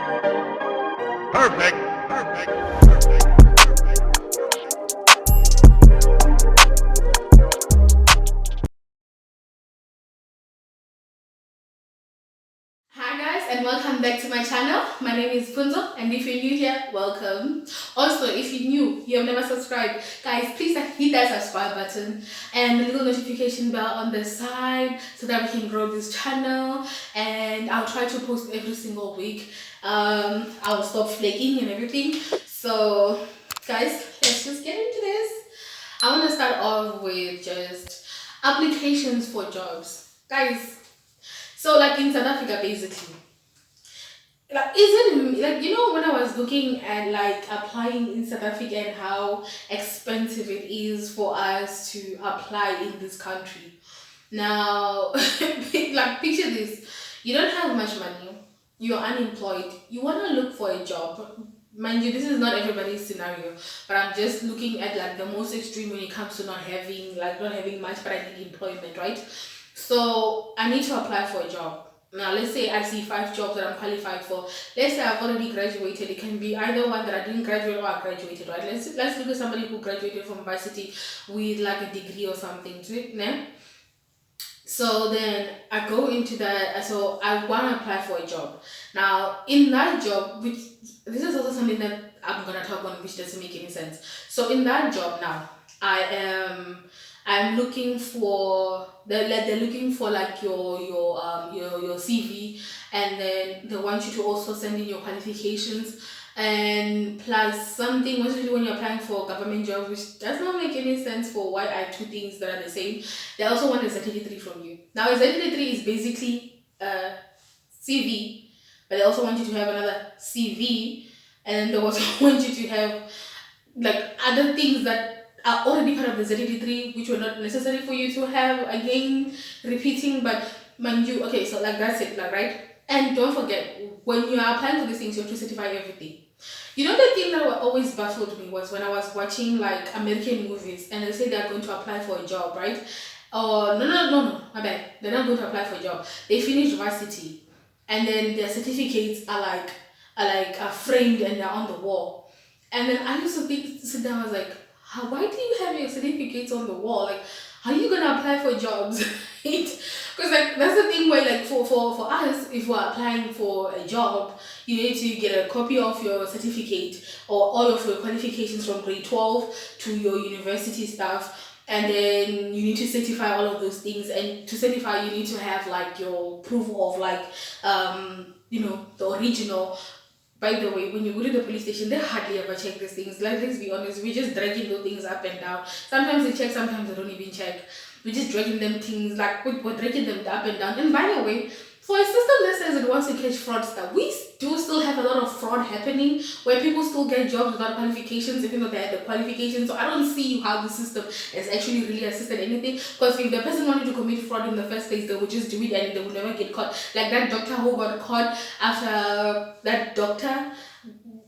Perfect. Perfect. Perfect. Hi guys and welcome back to my channel. My name is Punzo and if you're new here, welcome. Also, if you're new, you have never subscribed, guys, please hit that subscribe button and the little notification bell on the side so that we can grow this channel, and I'll try to post every single week. I'll stop flaking and everything. So guys, let's just get into this. I want to start off with just applications for jobs. Guys, so like in South Africa basically, like is it like, when I was looking at like applying in South Africa and how expensive it is for us to apply in this country. Now like picture this, you don't have much money, you're unemployed, you want to look for a job. Mind you, this is not everybody's scenario, but I'm just looking at like the most extreme when it comes to not having much, but I need employment, right? So I need to apply for a job. Now let's say I see 5 jobs that I'm qualified for. Let's say I've already graduated. It can be either one that I didn't graduate or I graduated, right? Let's look at somebody who graduated from university with like a degree or something to it, yeah? So then I go into that. So I want to apply for a job. Now in that job, which this is also something that I'm gonna talk on, which doesn't make any sense. So in that job now, I am I'm looking for they're looking for like your CV, and then they want you to also send in your qualifications, and plus something, especially when you're applying for government jobs, which does not make any sense for why I have two things that are the same. They also want a certificate from you. Now a certificate is basically a CV, but they also want you to have another CV, and then they also want you to have like other things that are already part of the ZD3, which were not necessary for you to have again repeating. But mind you, okay, so like that's it, like, right? And don't forget, when you are applying for these things, you have to certify everything. The thing that always baffled me was when I was watching like American movies and they say they're going to apply for a job, right? Oh, no, my bad. They're not going to apply for a job. They finish varsity and then their certificates are framed and they're on the wall. And then I used to sit down, I was like, why do you have your certificates on the wall? Like, how are you gonna apply for jobs? Because like that's the thing where like for us, if we're applying for a job, you need to get a copy of your certificate or all of your qualifications from grade 12 to your university stuff, and then you need to certify all of those things, and to certify you need to have like your proof of like the original. By the way, when you go to the police station, they hardly ever check these things. Like, let's be honest, we're just dragging those things up and down. Sometimes they check, sometimes they don't even check. We're just dragging them things, like, we're dragging them up and down. And by the way, for a system that says it wants to catch fraudster, we do still have a lot of fraud happening where people still get jobs without qualifications, even though they had the qualifications. So I don't see how the system has actually really assisted anything. Because if the person wanted to commit fraud in the first place, they would just do it and they would never get caught. Like that doctor who got caught after that doctor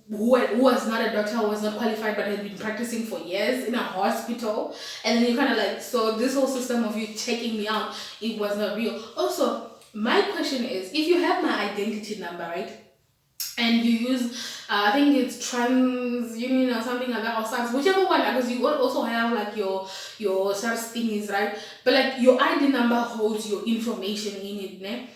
who was not a doctor, who was not qualified, but had been practicing for years in a hospital. And then you kind of like, so this whole system of you checking me out, it was not real. Also, my question is, if you have my identity number, right? And you use, I think it's TransUnion or something like that, or SARS, whichever one, because you also have like your SARS thingies, right? But like your ID number holds your information in it, ne?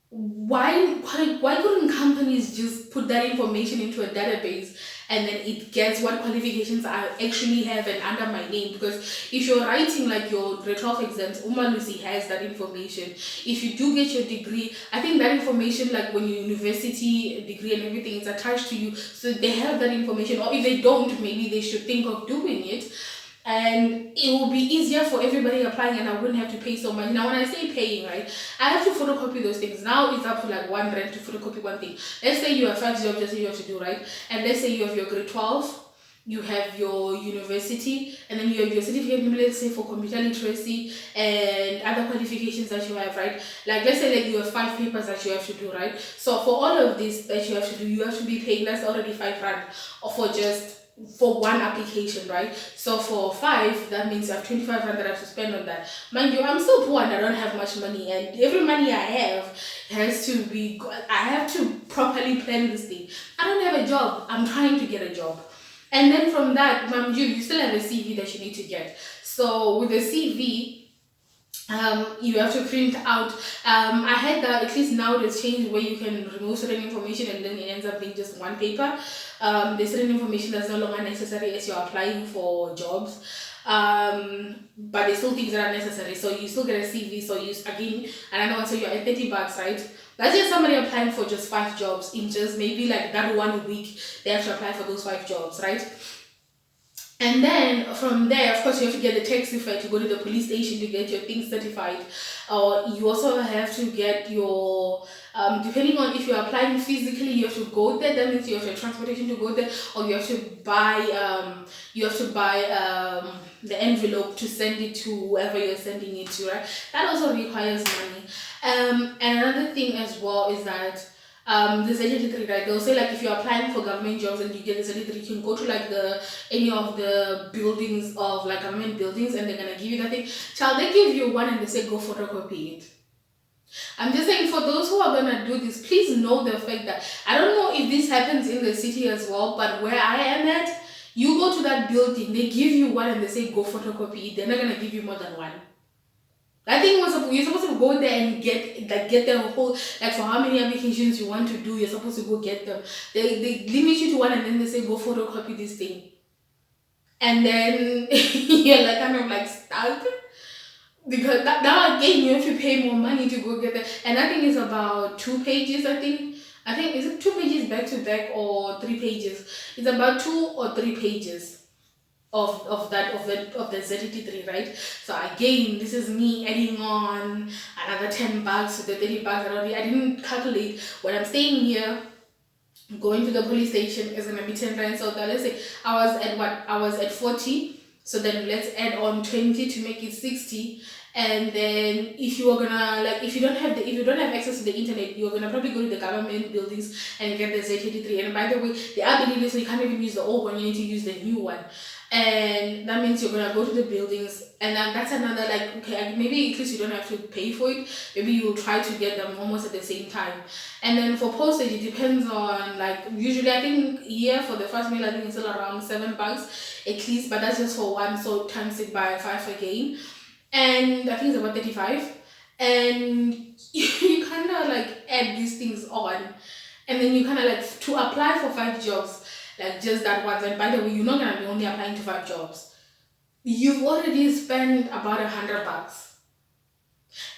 Why couldn't companies just put that information into a database and then it gets what qualifications I actually have and under my name? Because if you're writing like your grade 12 exams, Lucy has that information. If you do get your degree, I think that information, like when your university degree and everything is attached to you, so they have that information. Or if they don't, maybe they should think of doing it, and it will be easier for everybody applying and I wouldn't have to pay so much. Now when I say paying, right, I have to photocopy those things. Now it's up to like 1 rand to photocopy one thing. Let's say you have 5 jobs that you have to do, right? And let's say you have your grade 12, you have your university, and then you have your certificate, maybe let's say for computer literacy and other qualifications that you have, right? Like let's say like you have 5 papers that you have to do, right? So for all of this that you have to do, you have to be paying, that's already 5 rand, or for just for one application, right? So for 5, that means I have 2,500 I have to spend on that. Mind you, I'm still poor and I don't have much money, and every money I have has to be. I have to properly plan this thing. I don't have a job. I'm trying to get a job, and then from that, mind you still have a CV that you need to get. So with the CV, you have to print out. I had that, at least now it's changed where you can remove certain information and then it ends up being just one paper. There's certain information that's no longer necessary as you're applying for jobs. But there's still things that are necessary, so you still get a CV. So you again another one, so you're at $30, right? That's just somebody applying for just 5 jobs in just maybe like that 1 week. They have to apply for those 5 jobs, right? And then from there, of course, you have to get the taxi fare to go to the police station to get your things certified. Or you also have to get your, depending on if you're applying physically, you have to go there. That means you have your transportation to go there, or you have to buy, the envelope to send it to whoever you're sending it to, right? That also requires money. And another thing as well is that the certificate, right? They'll say like if you're applying for government jobs and you get the certificate, you can go to like any of the buildings of like government buildings and they're gonna give you that thing. Child, they give you one and they say go photocopy it. I'm just saying for those who are gonna do this, please know the fact that I don't know if this happens in the city as well, but where I am at, you go to that building, they give you one and they say go photocopy it. They're not gonna give you more than one. I think you're supposed to go there and get the whole, like for how many applications you want to do, you're supposed to go get them. They limit you to one and then they say go photocopy this thing. And then you're like kind of like stuck. Because now again you have to pay more money to go get that. And I think it's about 2 pages, I think. Is it 2 pages back to back or 3 pages? It's about 2 or 3 pages of the ZT3, right? So again, this is me adding on another $10 to the $30 I didn't calculate. When I'm staying here, going to the police station is gonna be 10 rand. So that, let's say I was at 40. So then let's add on 20 to make it 60. And then if you are gonna like if you don't have access to the internet, you're gonna probably go to the government buildings and get the Z83. And by the way, the ability so you can't even use the old one, you need to use the new one. And that means you're gonna go to the buildings, and then that's another like okay, maybe at least you don't have to pay for it. Maybe you'll try to get them almost at the same time. And then for postage, it depends on like usually I think here for the first meal I think it's still around $7 at least, but that's just for one, so times it by 5 again. And I think it's about 35. And you kind of like add these things on, and then you kind of like to apply for 5 jobs, like just that once. And by the way, you're not gonna be only applying to 5 jobs. You've already spent about $100,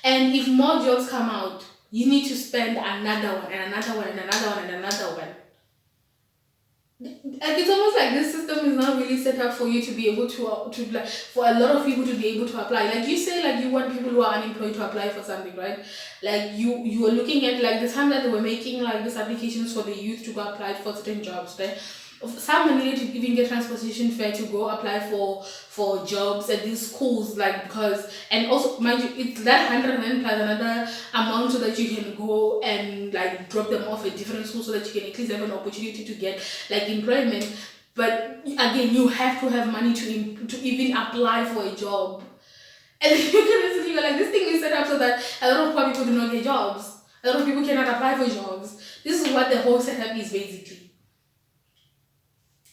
and if more jobs come out, you need to spend another one and another one and another one and another one. Like it's almost like this system is not really set up for you to be able to like for a lot of people to be able to apply. Like you say, like you want people who are unemployed to apply for something, right? Like you were looking at like the time that they were making like these applications for the youth to go apply for certain jobs, right? Some needed to even get transportation fare to go apply for jobs at these schools, like because and also mind you, it's that 100 and plus another amount so that you can go and like drop them off at different schools so that you can at least have an opportunity to get like employment. But again, you have to have money to even apply for a job. And then you're like, this thing is set up so that a lot of poor people do not get jobs. A lot of people cannot apply for jobs. This is what the whole setup is basically.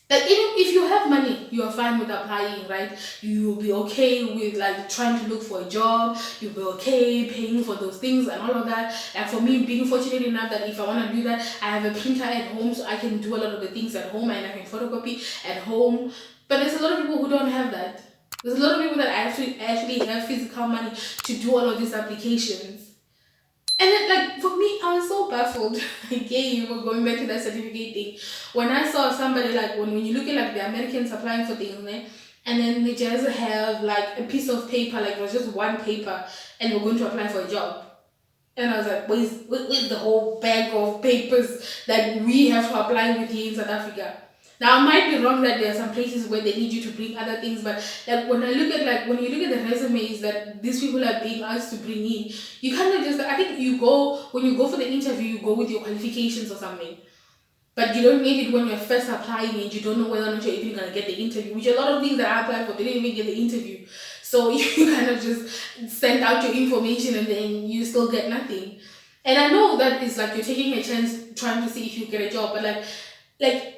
Like even if you have money, you are fine with applying, right? You will be okay with like trying to look for a job. You'll be okay paying for those things and all of that. And for me, being fortunate enough that if I want to do that, I have a printer at home, so I can do a lot of the things at home and I can photocopy at home. But there's a lot of people who don't have that. There's a lot of people that actually have physical money to do all of these applications. And then, like, for me, I was so baffled. Again, we're going back to that certificate thing. When I saw somebody, like, when you look at, like, the Americans applying for things, né? And then they just have, like, a piece of paper, like, it was just one paper, and we're going to apply for a job. And I was like, where's the whole bag of papers that we have to apply with here in South Africa? Now, I might be wrong that there are some places where they need you to bring other things, but like when you look at the resumes that these people are being asked to bring in, you kind of just, I think when you go for the interview, you go with your qualifications or something. but you don't need it when you're first applying and you don't know whether or not you're even gonna get the interview. Which a lot of things that I applied for didn't even get the interview. So you kind of just send out your information and then you still get nothing. And I know that is like you're taking a chance trying to see if you get a job, but like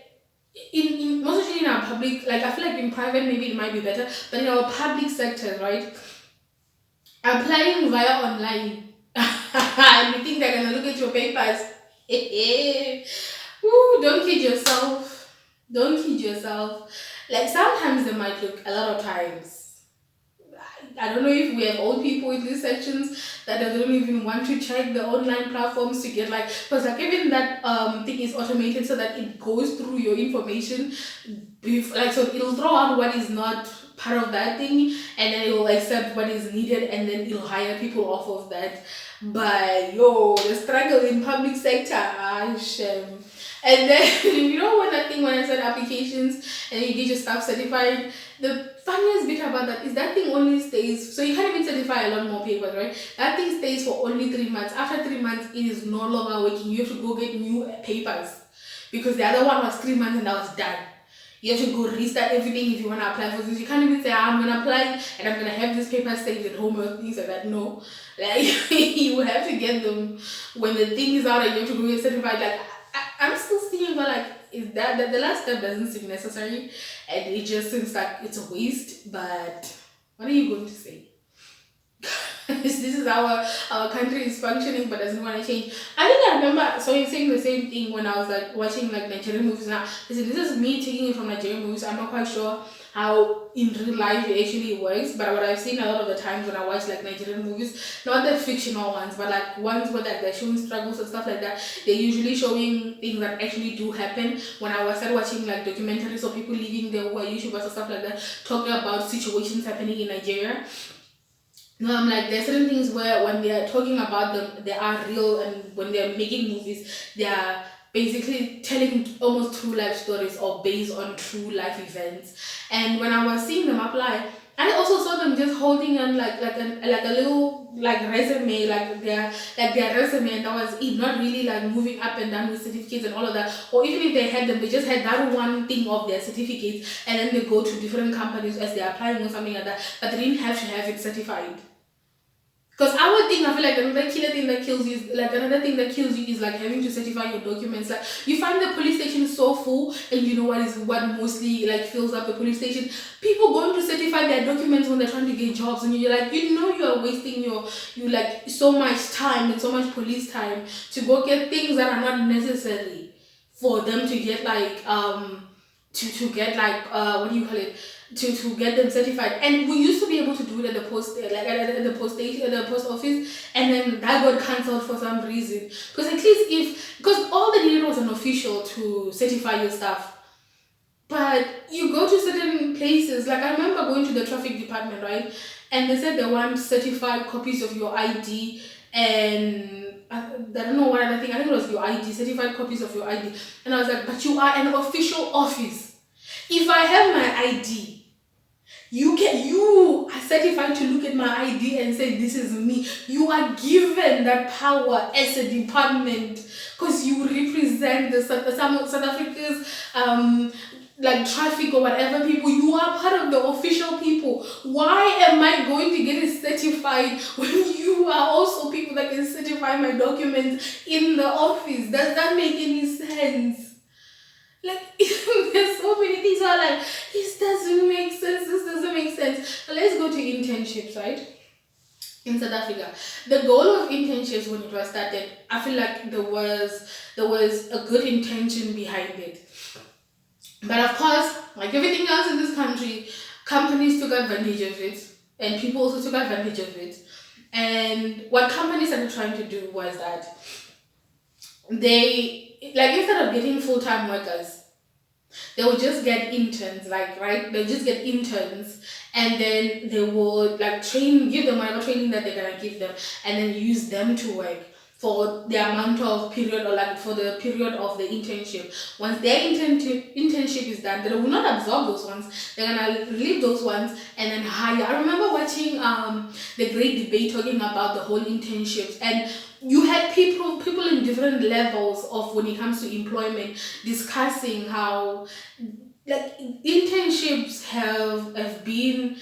in most especially in our public, like I feel like in private maybe it might be better, but in our public sector, right? Applying via online and you think they're gonna look at your papers. Ooh, don't kid yourself. Don't kid yourself. Like sometimes they might look, a lot of times. I don't know if we have old people in these sections that they don't even want to check the online platforms to get like, because like even that thing is automated so that it goes through your information, like so it'll throw out what is not part of that thing and then it will accept what is needed and then it'll hire people off of that. But yo, the struggle in public sector, shame. And then you know when that thing when I said applications and you get your stuff certified, the funniest bit about that is that thing only stays, so you can't even certify a lot more papers, right? That thing stays for only 3 months. After 3 months, it is no longer working. You have to go get new papers because the other one was 3 months and that was done. You have to go restart everything if you want to apply for this. You can't even say, I'm going to apply and I'm going to have this paper saved at home or things like that. No. Like, you have to get them when the thing is out and you have to go get certified. Like, I'm still seeing, but like, is that the last step doesn't seem necessary and it just seems like it's a waste. But what are you going to say? This is how our country is functioning but doesn't want to change. I think I remember so you're saying the same thing when I was like watching like Nigerian movies. Now listen, this is me taking it from Nigerian movies. I'm not quite sure how in real life it actually works, but what I've seen a lot of the times when I watch like Nigerian movies, not the fictional ones, but like ones where like they're showing struggles and stuff like that, they're usually showing things that actually do happen. When I started watching like documentaries of people living there who are YouTubers and stuff like that, talking about situations happening in Nigeria. No, I'm like, there's certain things where when they are talking about them, they are real, and when they're making movies, they are basically telling almost true life stories or based on true life events. And when I was seeing them apply, I also saw them just holding on like a little like resume, like their resume, and that was it. Not really like moving up and down with certificates and all of that. Or even if they had them, they just had that one thing of their certificates, and then they go to different companies as they're applying or something like that. But they didn't have to have it certified. Because I would think, I feel like another thing that kills you is like having to certify your documents. Like you find the police station so full, and you know what mostly like fills up the police station? People going to certify their documents when they're trying to get jobs, and you're like, you are wasting you like so much time and so much police time to go get things that are not necessary for them to get like to get like what do you call it, to get them certified. And we used to be able to do it at the post, like at the post station, at the post office, and then that got cancelled for some reason. Because at least because all they needed was an official to certify your stuff. But you go to certain places, like I remember going to the traffic department, right? And they said they want certified copies of your ID and I don't know what other thing. I think it was your ID, certified copies of your ID. And I was like, but you are an official office. If I have my ID, you are certified to look at my ID and say this is me. You are given that power as a department because you represent the South Africa's like traffic or whatever people. You are part of the official people. Why am I going to get it certified when you are also people that can certify my documents in the office? Does that make any sense? Like, there's so many things are like, this doesn't make sense, this doesn't make sense. But let's go to internships, right? In South Africa. The goal of internships when it was started, I feel like there was a good intention behind it. But of course, like everything else in this country, companies took advantage of it, and people also took advantage of it. And what companies started trying to do was that they, like, instead of getting full-time workers, they would just get interns, like, right? They'll just get interns, and then they would like give them whatever training that they're gonna give them, and then use them to work for the amount of period, or like for the period of the internship. Once their internship is done, they will not absorb those ones. They're gonna leave those ones and then hire. I remember watching the great debate talking about the whole internships, and you had people in different levels of when it comes to employment discussing how like internships have been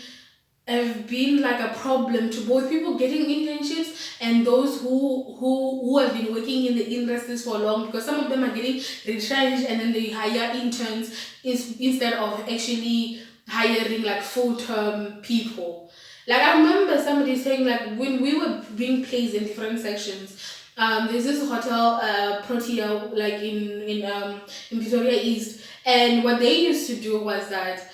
like a problem to both people getting internships and those who have been working in the industries for long, because some of them are getting retrenched and then they hire interns instead of actually hiring like full-term people. Like I remember somebody saying like when we were being placed in different sections, there's this hotel, Protea, like in Victoria East, and what they used to do was that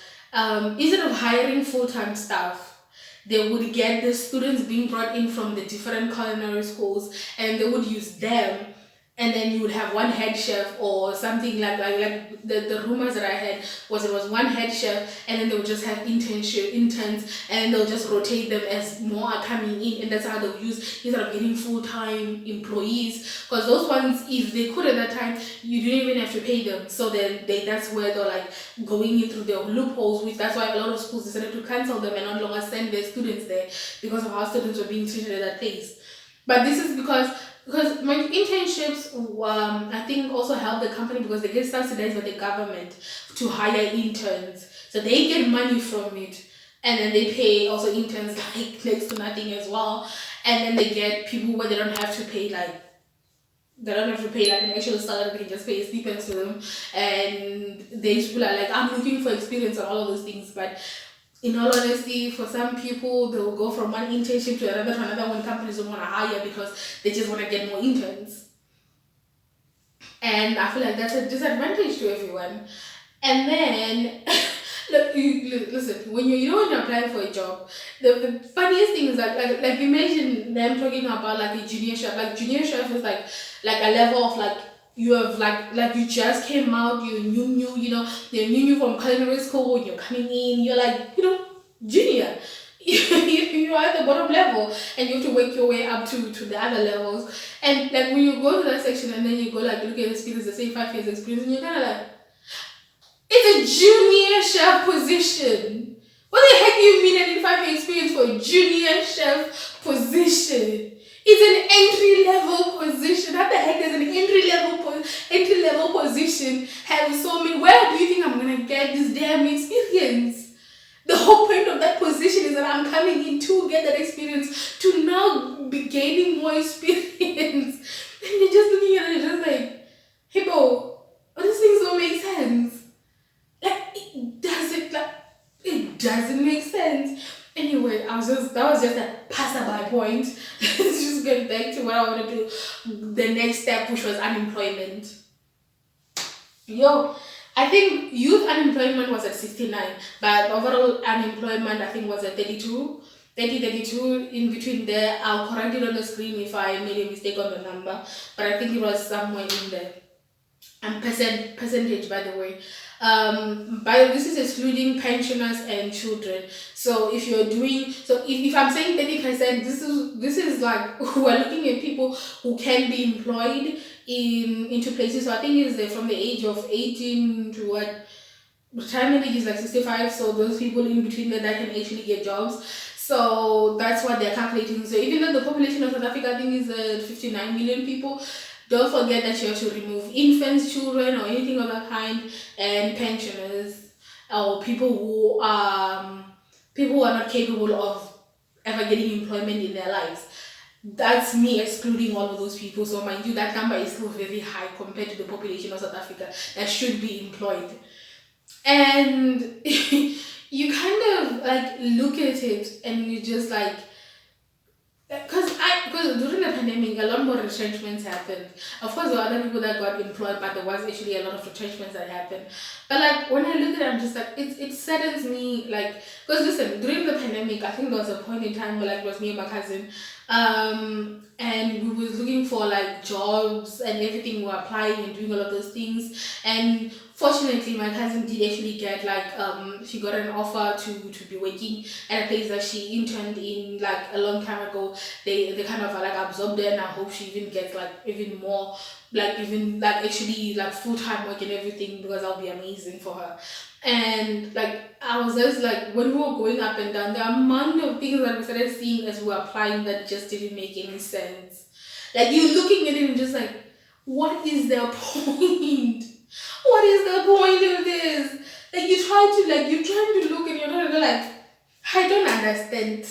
instead of hiring full-time staff, they would get the students being brought in from the different culinary schools, and they would use them, and then you would have one head chef or something like the rumors that I had was it was one head chef, and then they would just have interns, and they'll just rotate them as more are coming in, and that's how they'll use instead of getting full-time employees, because those ones, if they could at that time, you didn't even have to pay them, so then that's where they're like going in through the loopholes, which that's why a lot of schools decided to cancel them and not longer send their students there because of how students were being treated at that place. But this is because my internships, I think, also help the company because they get subsidized by the government to hire interns, so they get money from it, and then they pay also interns like next to nothing as well, and then they get people where they don't have to pay like an actual salary, they can just pay stipends to them, and these people are like, I'm looking for experience and all of those things, but in all honesty, for some people, they'll go from one internship to another when companies don't want to hire because they just want to get more interns. And I feel like that's a disadvantage to everyone. And then, listen, when you're applying for a job, the funniest thing is that, like imagine them talking about like a junior chef. Like junior chef is like a level of like, you have like you just came out, you're new, they're new from culinary school, you're coming in, you're like, junior. You are at the bottom level and you have to work your way up to the other levels. And like when you go to that section and then you go like look at experience, they say 5 years experience, and you're kind of like, it's a junior chef position. What the heck do you mean I need 5 years experience for a junior chef position? It's an entry level position. How the heck does an entry level position have so many? Where do you think I'm gonna get this damn experience? The whole point of that position is that I'm coming in to get that experience, to now be gaining more experience. And you're just looking at it, just like, hey, bro, all these things don't make sense. Like, it doesn't make sense. Anyway, that was just a passerby point. Let's just get back to what I want to do. The next step, which was unemployment. I think youth unemployment was at 69, but overall unemployment I think was at 32. 32 in between there. I'll correct it on the screen if I made a mistake on the number, but I think it was somewhere in there. And percentage, by the way. This is excluding pensioners and children. So if you're doing if I'm saying 30%, this is like we're looking at people who can be employed into places. So I think it's from the age of 18 to what retirement age is like 65. So those people in between that can actually get jobs. So that's what they're calculating. So even though the population of South Africa I think is 59 million people, don't forget that you have to remove infants, children, or anything of that kind, and pensioners, or people who are not capable of ever getting employment in their lives. That's me excluding all of those people. So mind you, that number is still very high compared to the population of South Africa that should be employed. And you kind of like look at it and you just like, because during the pandemic a lot more retrenchments happened. Of course there were other people that got employed, but there was actually a lot of retrenchments that happened. But like when I look at it, I'm just like, it saddens me, like, because listen, during the pandemic I think there was a point in time where like it was me and my cousin, and we was looking for like jobs and everything. We were applying and doing all of those things, and fortunately my cousin did actually get like she got an offer to be working at a place that she interned in like a long time ago. They kind of like absorbed her, and I hope she even gets like even more, like even like actually like full-time work and everything, because that'll be amazing for her. And like I was just like, when we were going up and down, the amount of things that we started seeing as we were applying that just didn't make any sense. Like you're looking at it and just like, what is the point? What is the point of this? Like you're trying to look and you're trying to go like, I don't understand.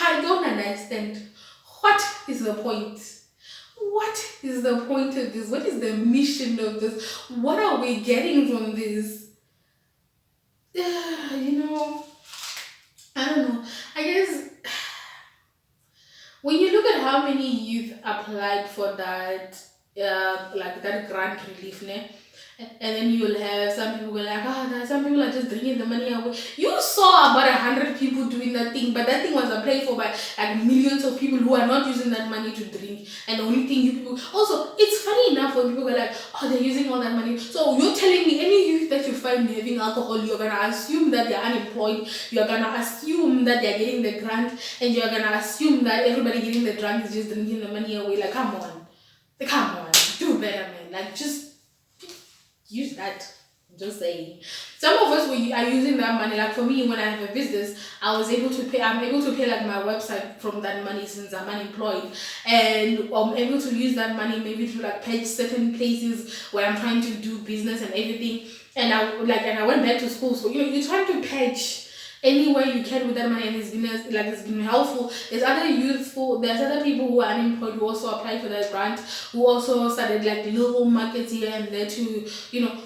I don't understand. What is the point? What is the point of this? What is the mission of this? What are we getting from this? You know, I don't know. I guess when you look at how many youth applied for that, like that grant relief, ne? And then you'll have some people go like, some people are just bringing the money away. You saw about 100 people doing that thing, but that thing was applied for by like millions of people who are not using that money to drink. And the only thing you people also, it's funny enough when people go like, oh, they're using all that money. So you're telling me any youth that you find having alcohol, you're gonna assume that they're unemployed, you're gonna assume that they're getting the grant, and you're gonna assume that everybody getting the grant is just drinking the money away. Like, come on, do better, man. Like, just use that. Just saying. Some of us are using that money. Like for me, when I have a business, I'm able to pay like my website from that money since I'm unemployed, and I'm able to use that money maybe to like page certain places where I'm trying to do business and everything. And I went back to school, so you're trying to patch any way you can with that money, and it's been helpful. There's other people who are unemployed who also applied for that grant, who also started like little markets here and there to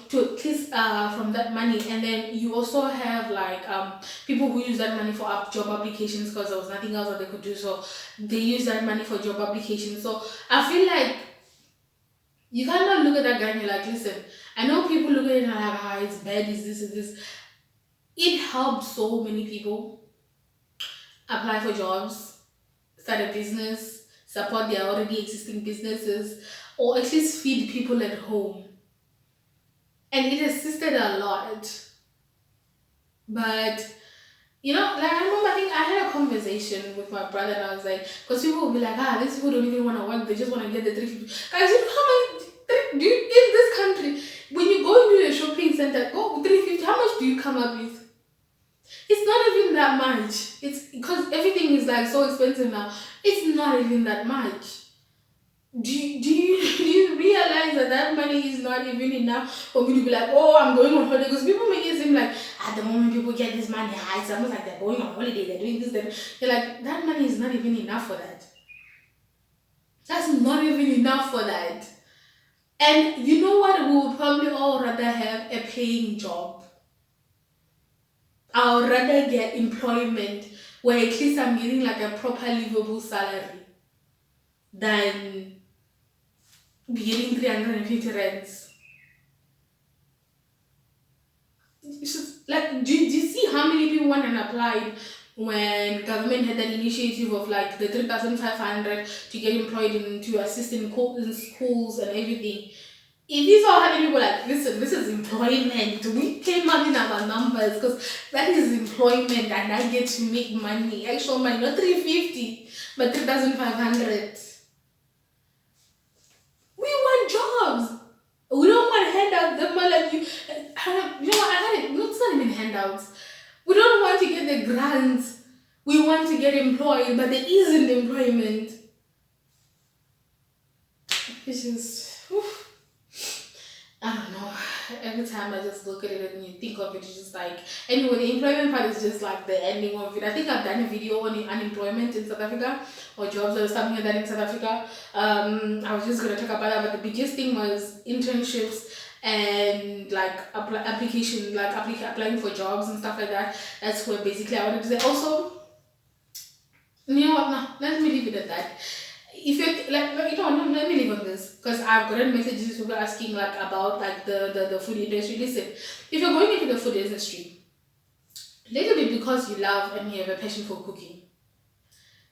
to at least from that money. And then you also have like people who use that money for job applications because there was nothing else that they could do, so they use that money for job applications. So I feel like you cannot look at that guy and you're like, listen, I know people look at it and are like, it's bad, is this. It helped so many people apply for jobs, start a business, support their already existing businesses, or at least feed people at home. And it assisted a lot. But, like I remember, I think I had a conversation with my brother and I was like, because people will be like, these people don't even want to work, they just want to get the 350. Guys, you know how much, in this country, when you go into a shopping center, go 350, how much do you come up with? It's not even that much. It's because everything is like so expensive now. It's not even that much. Do you realize that money is not even enough for me to be like, oh, I'm going on holiday? Because people make it seem like at the moment people get this money, it's almost like they're going on holiday, they're doing this, then you're like, that money is not even enough for that. That's not even enough for that. And you know what? We would probably all rather have a paying job. I would rather get employment where at least I'm getting like a proper livable salary than be getting 350 rands. It's just, like, do you see how many people went and applied when government had that initiative of like the 3,500 to get employed to assist in schools and everything? If you saw how many people like, listen, this is employment. We came up in our numbers because that is employment and I get to make money. Actual money, not 350, but 3,500. We want jobs. We don't want handouts. Them like you know what? I had it. It's not even handouts. We don't want to get the grants. We want to get employed, but there isn't employment. It's just, I don't know. Every time I just look at it and you think of it, it's just like, anyway, the employment part is just like the ending of it. I think I've done a video on unemployment in South Africa, or jobs or something like that in South Africa. I was just going to talk about that, but the biggest thing was internships and like application, like applying for jobs and stuff like that. That's where basically I wanted to say. Also, you know what? No, let me leave it at that. If you're like, no, let me leave on this because I've gotten messages people asking like about like the food industry. Listen, if you're going into the food industry, let it be because you love and you have a passion for cooking.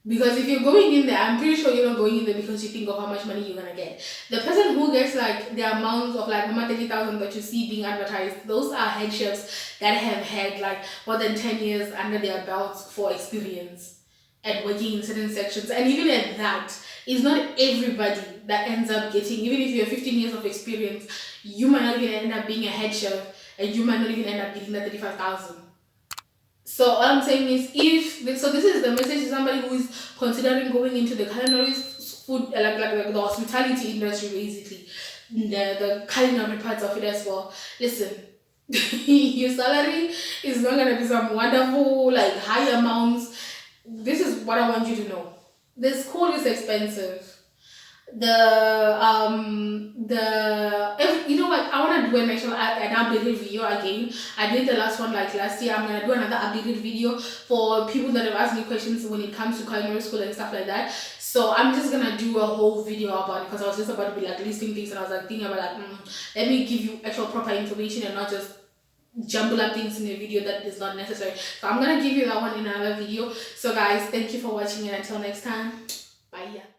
Because if you're going in there, I'm pretty sure you're not going in there because you think of how much money you're gonna get. The person who gets like the amount of like 30,000 that you see being advertised, those are head chefs that have had like more than 10 years under their belts for experience and working in certain sections. And even at that, it's not everybody that ends up getting, even if you have 15 years of experience, you might not even end up being a head chef and you might not even end up getting that 35,000. So all I'm saying is, this is the message to somebody who is considering going into the culinary food, like the hospitality industry, basically, the culinary parts of it as well. Listen, your salary is not gonna be some wonderful like high amounts. This is what I want you to know. The school is expensive. You know what, I want to do an updated video again. I did the last one like last year. I'm gonna do another updated video for people that have asked me questions when it comes to culinary school and stuff like that. So I'm just gonna do a whole video about it because I was just about to be like listing things and I was like thinking about like let me give you actual proper information and not just jumble up things in a video that is not necessary. So I'm gonna give you that one in another video. So guys, thank you for watching and until next time, bye.